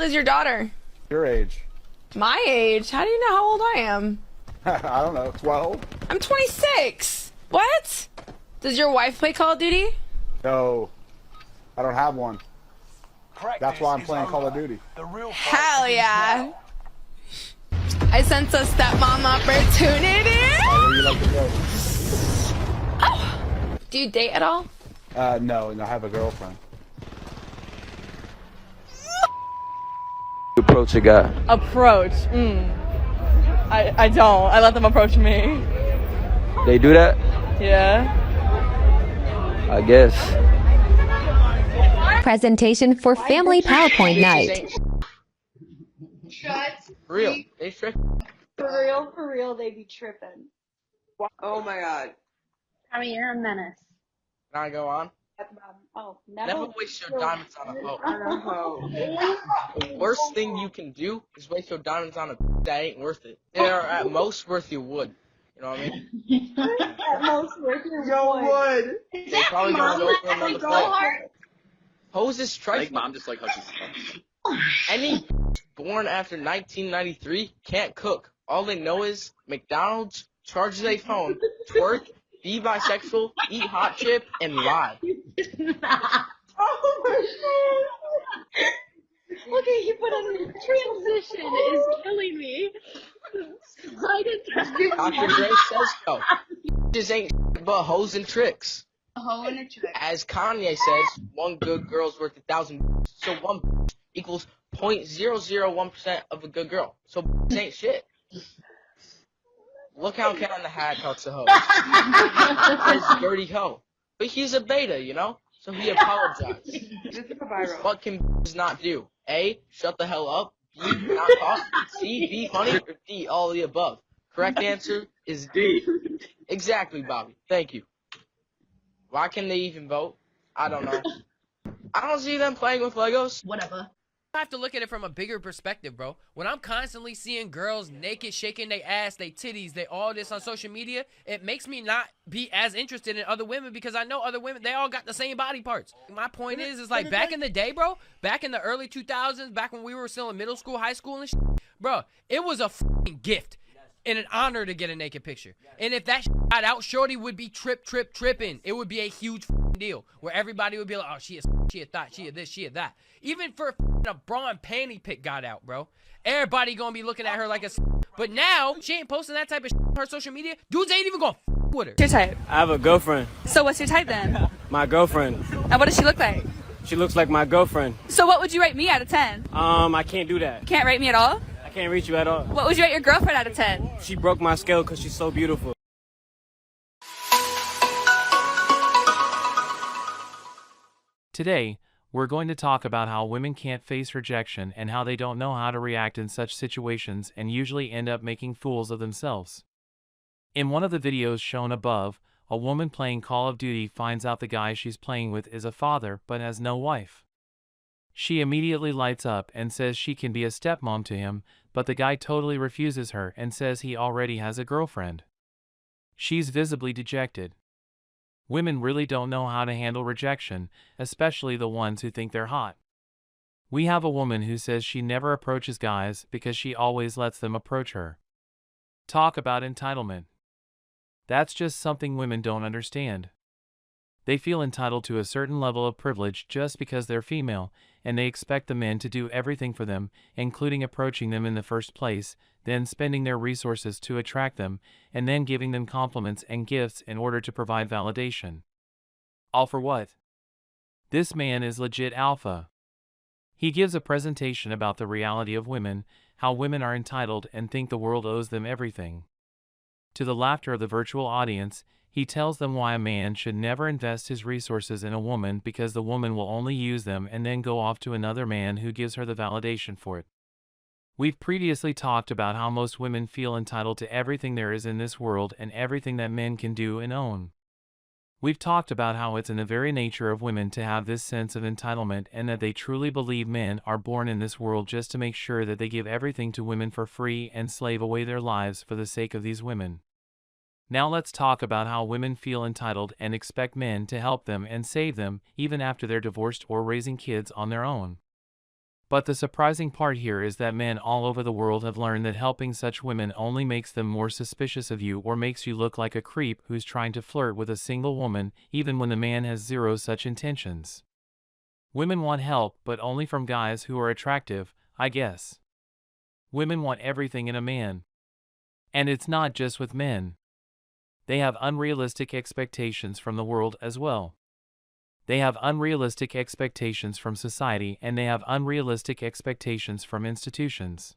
old is your daughter? Your age. My age? How do you know how old I am? I don't know, 12? I'm 26. What? Does your wife play Call of Duty? No, I don't have one. That's why I'm playing Call of Duty. Hell yeah. I sense a stepmom opportunity. Where do you like to go? Oh. Do you date at all? No, and I have a girlfriend. Approach a guy. Approach? I don't. I let them approach me. They do that? Yeah. I guess. Presentation for family PowerPoint night. Shut. For real. They trick. For real, they be tripping. Oh my god. I mean, you're a menace. Can I go on? Oh, Never waste your diamonds on a hoe. On a hoe. The worst thing you can do is waste your diamonds on a that ain't worth it. They are at most worth your wood. You know what I mean? At most, worth your wood. Is They that probably mom gonna go for that another go fight. hard? Hoes is trifling. Mom just like how she's Any born after 1993 can't cook. All they know is McDonald's, charges a phone, twerk, be bisexual, eat hot chip, and lie. Oh my god. Look at you put on your transition is killing me. Dr. Dre says so. Just ain't but hoes and tricks. A hoe and a trick. As Kanye says, one good girl's worth 1,000. So one equals 0.001% of a good girl. So ain't shit. Look how Cat on the Hat talks to hoes. His dirty hoe. But he's a beta, you know? So he apologized. This is a viral. What can not do? A, shut the hell up. B, not talk. C, be funny. Or D, all of the above. Correct answer is D. Exactly, Bobby. Thank you. Why can they even vote? I don't know. I don't see them playing with Legos. Whatever. I have to look at it from a bigger perspective, bro. When I'm constantly seeing girls naked, shaking their ass, they titties, they all this on social media, it makes me not be as interested in other women because I know other women, they all got the same body parts. My point is like back in the day, bro, back in the early 2000s, back when we were still in middle school, high school and shit, bro, it was a f***ing gift and an honor to get a naked picture. And if that shit got out, shorty would be tripping. It would be a huge deal where everybody would be like, oh, she a thought, she a this, she a that. Even for a bra and panty pic got out, bro. Everybody gonna be looking at her like a but now, she ain't posting that type of on her social media. Dudes ain't even gonna with her. What's your type? I have a girlfriend. So what's your type then? My girlfriend. And what does she look like? She looks like my girlfriend. So what would you rate me out of 10? I can't do that. Can't rate me at all? I can't reach you at all. What would you rate your girlfriend out of 10? She broke my scale because she's so beautiful. Today, we're going to talk about how women can't face rejection and how they don't know how to react in such situations and usually end up making fools of themselves. In one of the videos shown above, a woman playing Call of Duty finds out the guy she's playing with is a father but has no wife. She immediately lights up and says she can be a stepmom to him, but the guy totally refuses her and says he already has a girlfriend. She's visibly dejected. Women really don't know how to handle rejection, especially the ones who think they're hot. We have a woman who says she never approaches guys because she always lets them approach her. Talk about entitlement. That's just something women don't understand. They feel entitled to a certain level of privilege just because they're female, and they expect the men to do everything for them, including approaching them in the first place, then spending their resources to attract them, and then giving them compliments and gifts in order to provide validation. All for what? This man is legit alpha. He gives a presentation about the reality of women, how women are entitled and think the world owes them everything. To the laughter of the virtual audience, he tells them why a man should never invest his resources in a woman because the woman will only use them and then go off to another man who gives her the validation for it. We've previously talked about how most women feel entitled to everything there is in this world and everything that men can do and own. We've talked about how it's in the very nature of women to have this sense of entitlement and that they truly believe men are born in this world just to make sure that they give everything to women for free and slave away their lives for the sake of these women. Now let's talk about how women feel entitled and expect men to help them and save them even after they're divorced or raising kids on their own. But the surprising part here is that men all over the world have learned that helping such women only makes them more suspicious of you or makes you look like a creep who's trying to flirt with a single woman even when the man has zero such intentions. Women want help, but only from guys who are attractive, I guess. Women want everything in a man. And it's not just with men. They have unrealistic expectations from the world as well. They have unrealistic expectations from society, and they have unrealistic expectations from institutions.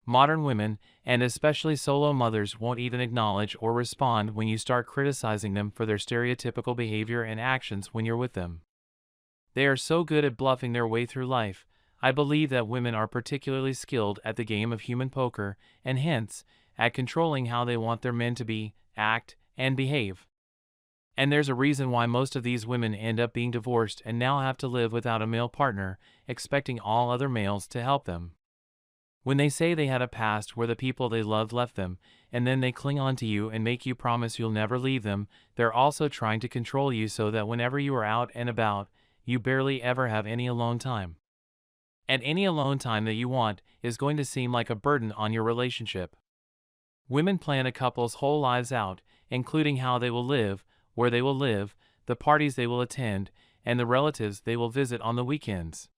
Modern women, and especially solo mothers, won't even acknowledge or respond when you start criticizing them for their stereotypical behavior and actions when you're with them. They are so good at bluffing their way through life. I believe that women are particularly skilled at the game of human poker, and hence, at controlling how they want their men to be, act, and behave. And there's a reason why most of these women end up being divorced and now have to live without a male partner, expecting all other males to help them. When they say they had a past where the people they loved left them, and then they cling on to you and make you promise you'll never leave them, they're also trying to control you so that whenever you are out and about, you barely ever have any alone time. And any alone time that you want is going to seem like a burden on your relationship. Women plan a couple's whole lives out, including how they will live, where they will live, the parties they will attend, and the relatives they will visit on the weekends.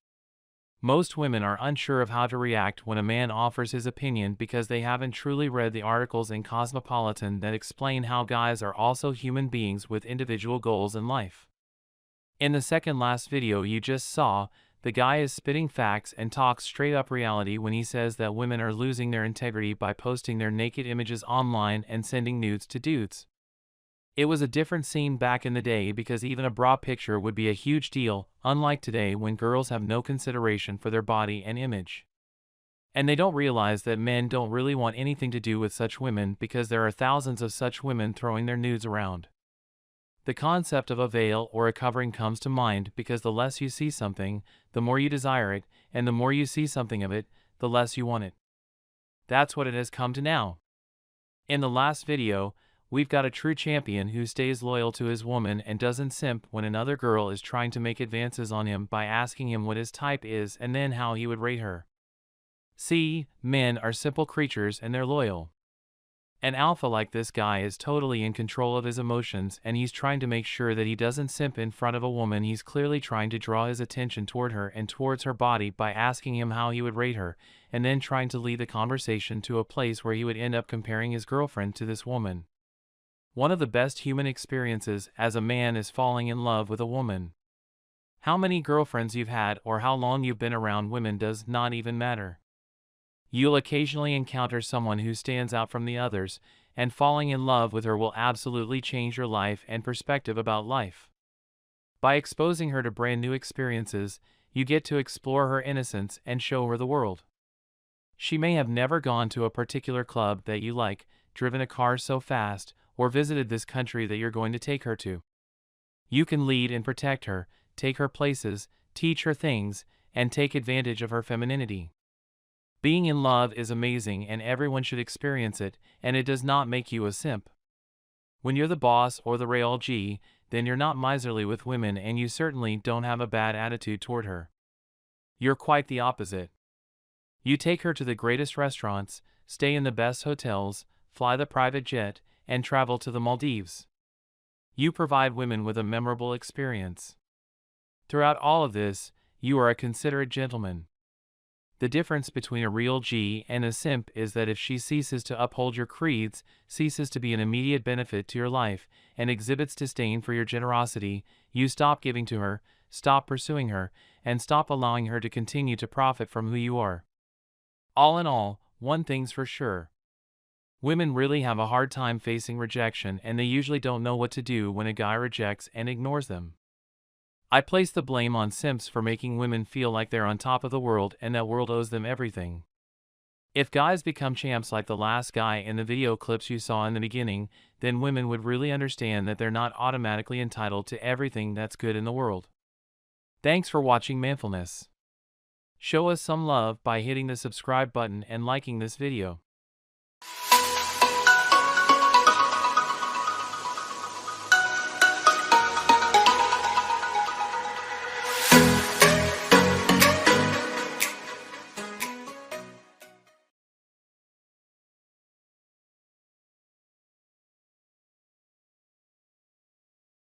Most women are unsure of how to react when a man offers his opinion because they haven't truly read the articles in Cosmopolitan that explain how guys are also human beings with individual goals in life. In the second last video you just saw, the guy is spitting facts and talks straight up reality when he says that women are losing their integrity by posting their naked images online and sending nudes to dudes. It was a different scene back in the day because even a bra picture would be a huge deal, unlike today when girls have no consideration for their body and image. And they don't realize that men don't really want anything to do with such women because there are thousands of such women throwing their nudes around. The concept of a veil or a covering comes to mind because the less you see something, the more you desire it, and the more you see something of it, the less you want it. That's what it has come to now. In the last video, we've got a true champion who stays loyal to his woman and doesn't simp when another girl is trying to make advances on him by asking him what his type is and then how he would rate her. See, men are simple creatures and they're loyal. An alpha like this guy is totally in control of his emotions and he's trying to make sure that he doesn't simp in front of a woman. He's clearly trying to draw his attention toward her and towards her body by asking him how he would rate her, and then trying to lead the conversation to a place where he would end up comparing his girlfriend to this woman. One of the best human experiences as a man is falling in love with a woman. How many girlfriends you've had or how long you've been around women does not even matter. You'll occasionally encounter someone who stands out from the others, and falling in love with her will absolutely change your life and perspective about life. By exposing her to brand new experiences, you get to explore her innocence and show her the world. She may have never gone to a particular club that you like, driven a car so fast, or visited this country that you're going to take her to. You can lead and protect her, take her places, teach her things, and take advantage of her femininity. Being in love is amazing and everyone should experience it, and it does not make you a simp. When you're the boss or the Real G, then you're not miserly with women and you certainly don't have a bad attitude toward her. You're quite the opposite. You take her to the greatest restaurants, stay in the best hotels, fly the private jet, and travel to the Maldives. You provide women with a memorable experience. Throughout all of this, you are a considerate gentleman. The difference between a real G and a simp is that if she ceases to uphold your creeds, ceases to be an immediate benefit to your life, and exhibits disdain for your generosity, you stop giving to her, stop pursuing her, and stop allowing her to continue to profit from who you are. All in all, one thing's for sure. Women really have a hard time facing rejection and they usually don't know what to do when a guy rejects and ignores them. I place the blame on simps for making women feel like they're on top of the world and that world owes them everything. If guys become champs like the last guy in the video clips you saw in the beginning, then women would really understand that they're not automatically entitled to everything that's good in the world. Thanks for watching Manfulness. Show us some love by hitting the subscribe button and liking this video.